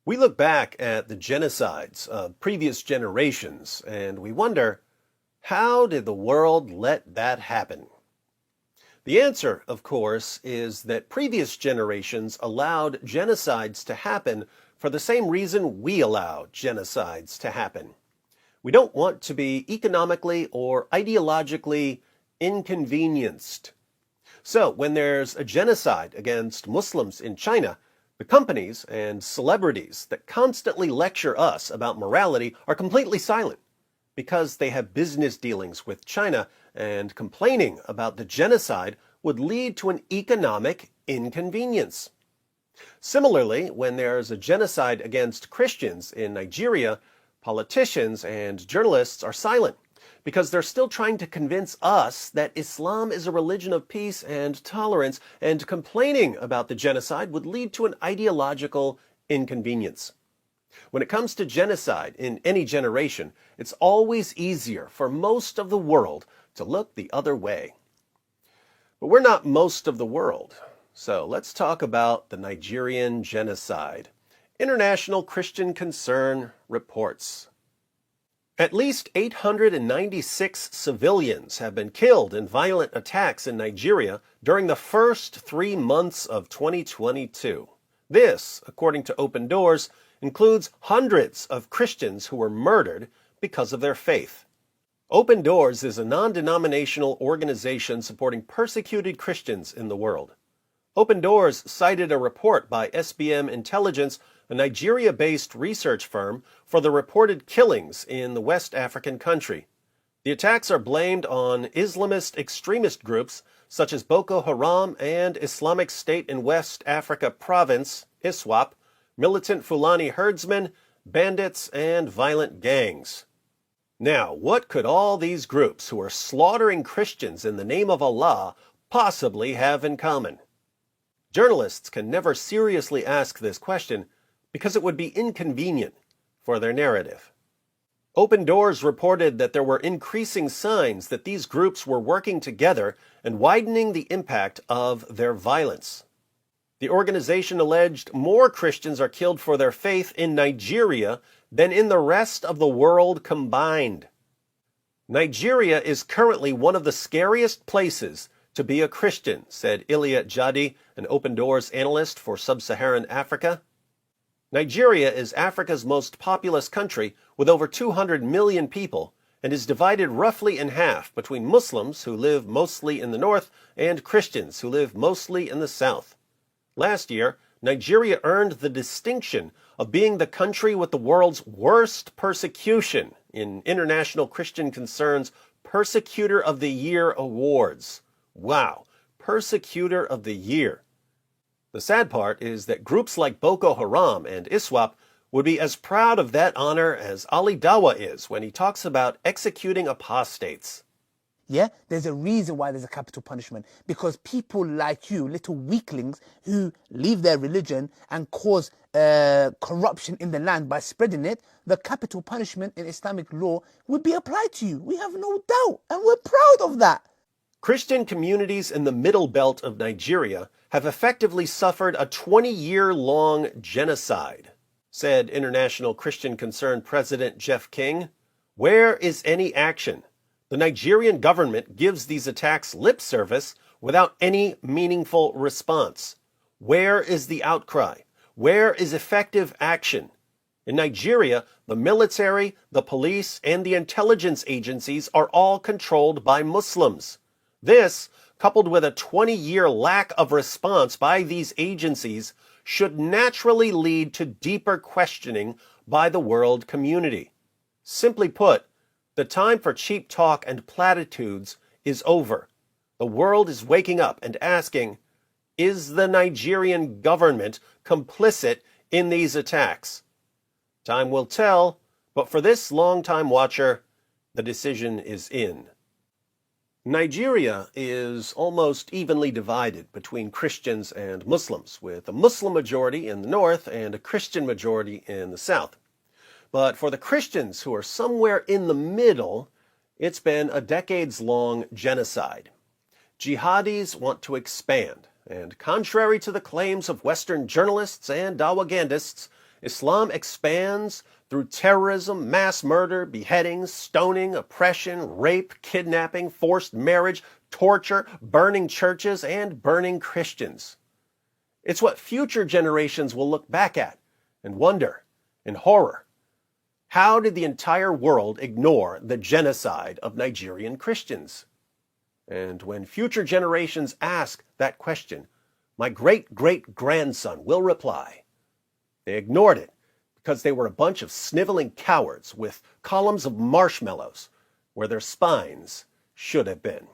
We look back at the genocides of previous generations and we wonder, how did the world let that happen? The answer, of course, is that previous generations allowed genocides to happen for the same reason we allow genocides to happen. We don't want to be economically or ideologically inconvenienced. So, when there's a genocide against Muslims in China, the companies and celebrities that constantly lecture us about morality are completely silent because they have business dealings with China, and complaining about the genocide would lead to an economic inconvenience. Similarly, when there's a genocide against Christians in Nigeria, politicians and journalists are silent because they're still trying to convince us that Islam is a religion of peace and tolerance, and complaining about the genocide would lead to an ideological inconvenience. When it comes to genocide in any generation, it's always easier for most of the world to look the other way. But we're not most of the world, so let's talk about the Nigerian genocide. International Christian Concern reports. At least 896 civilians have been killed in violent attacks in Nigeria during the first 3 months of 2022. This, according to Open Doors, includes hundreds of Christians who were murdered because of their faith. Open Doors is a non-denominational organization supporting persecuted Christians in the world. Open Doors cited a report by SBM Intelligence, a Nigeria-based research firm, for the reported killings in the West African country. The attacks are blamed on Islamist extremist groups such as Boko Haram and Islamic State in West Africa Province, ISWAP, militant Fulani herdsmen, bandits, and violent gangs. Now, what could all these groups who are slaughtering Christians in the name of Allah possibly have in common? Journalists can never seriously ask this question because it would be inconvenient for their narrative. Open Doors reported that there were increasing signs that these groups were working together and widening the impact of their violence. The organization alleged more Christians are killed for their faith in Nigeria than in the rest of the world combined. Nigeria is currently one of the scariest places to be a Christian, said Ilya Jadi, an Open Doors analyst for Sub-Saharan Africa. Nigeria is Africa's most populous country with over 200 million people and is divided roughly in half between Muslims who live mostly in the north and Christians who live mostly in the south. Last year, Nigeria earned the distinction of being the country with the world's worst persecution in International Christian Concern's Persecutor of the Year Awards. Wow, Persecutor of the Year. The sad part is that groups like Boko Haram and ISWAP would be as proud of that honor as Ali Dawa is when he talks about executing apostates. Yeah, there's a reason why there's a capital punishment. Because people like you, little weaklings who leave their religion and cause corruption in the land by spreading it, the capital punishment in Islamic law would be applied to you. We have no doubt, and we're proud of that. Christian communities in the middle belt of Nigeria have effectively suffered a 20-year-long genocide, said International Christian Concern President Jeff King. Where is any action? The Nigerian government gives these attacks lip service without any meaningful response. Where is the outcry? Where is effective action? In Nigeria, the military, the police, and the intelligence agencies are all controlled by Muslims. This, coupled with a 20-year lack of response by these agencies, should naturally lead to deeper questioning by the world community. Simply put, the time for cheap talk and platitudes is over. The world is waking up and asking, is the Nigerian government complicit in these attacks? Time will tell, but for this long-time watcher, the decision is in. Nigeria is almost evenly divided between Christians and Muslims, with a Muslim majority in the north and a Christian majority in the south. But for the Christians who are somewhere in the middle, it's been a decades-long genocide. Jihadis want to expand, and contrary to the claims of Western journalists and Dawagandists, Islam expands through terrorism, mass murder, beheadings, stoning, oppression, rape, kidnapping, forced marriage, torture, burning churches, and burning Christians. It's what future generations will look back at and wonder in horror. How did the entire world ignore the genocide of Nigerian Christians? And when future generations ask that question, my great-great-grandson will reply, they ignored it because they were a bunch of sniveling cowards with columns of marshmallows where their spines should have been.